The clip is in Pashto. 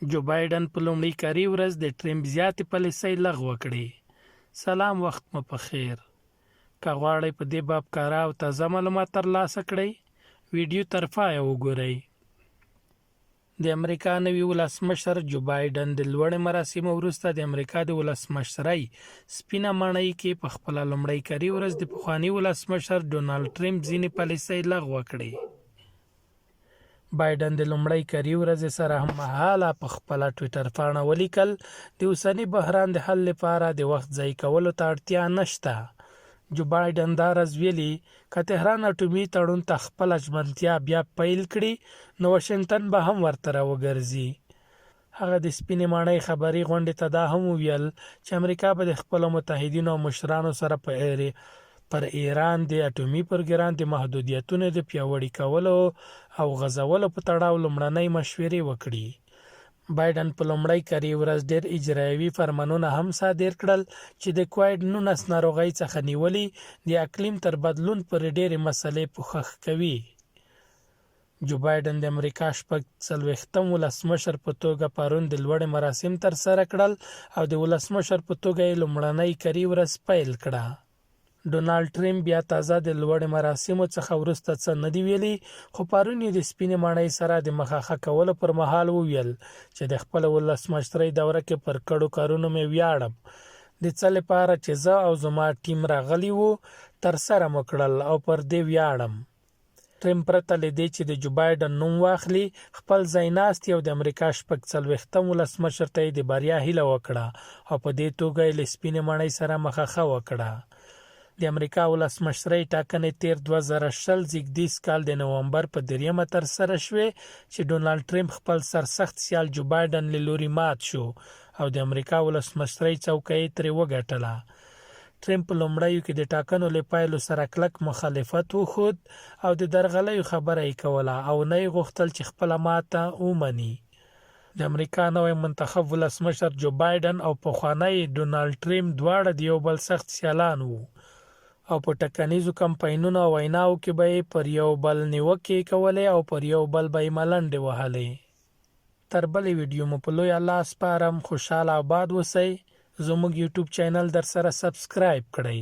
جو بایډن په لومړۍ کاري ورځ د ټرمپ زیاتې پالیسۍ لغوه کړې. سلام، وخت مو په خیر. که غواړئ په دې باب کره او تازه معلومات ترلاسه کړئ، ویډیو تر پایه وګورئ. د امریکا نوي ولسمشر جو بایډن د لوړې مراسمو وروسته د امریکا د ولسمشرۍ سپینه ماڼۍ کې په خپله لومړۍ کاري ورځ د پخواني ولسمشر ډونالډ ټرمپ ځینې پالیسۍ لغوه کړې. بایډن د لومړۍ کاري ورځې سره هممهاله په خپله ټویټر پاڼه ولیکل: د اوسني بحران د حل لپاره د وخت ضایع کولو ته اړتیا نشته. جو بایډن دا راز ویلي، که تهران اټومي تړون ته خپله ژمنتیا بیا پیل کړي، نو واشنګټن به هم ورته راوګرځي. هغه د سپینې ماڼۍ خبري غونډې ته دا هم وویل چې امریکا به د خپلو متحدینو او مشرانو سره پر ایران د اټومي پروګرام د محدودیتونو د پیاوړي کولو او غځولو په تړاو لومړنۍ مشورې وکړي. بایډن په لومړۍ کاري ورځ ډېر اجرایوي فرمانونه هم صادر کړل چې د کوویډ-19 ناروغۍ څخه نیولې د اقلیم تر بدلون پورې ډېرې مسلې پوښښ کوي. جو بایډن د امریکا 40م ولسمشر په توګه پرون د لوړې مراسم ترسره کړل او د ولسمشر په توګه یې لومړنۍ کاري ورځ پیل کړه. ډونالډ ټرمپ بیا تازه د لوړې مراسمو څخه وروسته څه نه دي ویلي، خو پرون یې د سپینې ماڼۍ سره د مخه کولو پر مهال وویل چې د خپل ولسمشرۍ دوره کې پر کړو کارونو مې ویاړم. د څه لپاره چې زه او زما ټیم راغلي وو ترسره مو کړل او پر دې ویاړم. ټرمپ پرته له دې چې د جو بایډن نوم واخلي، خپل ځای ناستي او د امریکا 40م ولسمشر ته یې د بریا هیله وکړه او په دې توګه یې له سپینې ماڼۍ سره مخه وکړه. د امریکا ولسمشرۍ ټاکنې تیر 2020 زیږدیز کال د نومبر په 3 ترسره شوې چې ډونالډ ټرمپ خپل سرسخت سیال جو بایډن له لوري مات شو او د امریکا ولسمشرۍ څوکۍ ترې وګټله. ټرمپ په لومړیو کې د ټاکنو له پایلو سره کلک مخالفت وښود او د درغلیو خبره یې کوله او نه یې غوښتل چې خپله ماته ومني. د امریکا نوی منتخب ولسمشر جو بایډن او پخوانی ډونالډ ټرمپ دواړه د یو بل سخت سیالان وو او په ټاکنیزو کمپاینونو او ویناوو کې به یې پر یو بل نیوکې کولې او پر یو بل به یې ملنډې وهلې. تر بلې ویډیو مو په لوی الله سپارم. خوشحاله آباد اوسئ. زموږ یوټیوب چینل در سره سبسکرایب کړئ.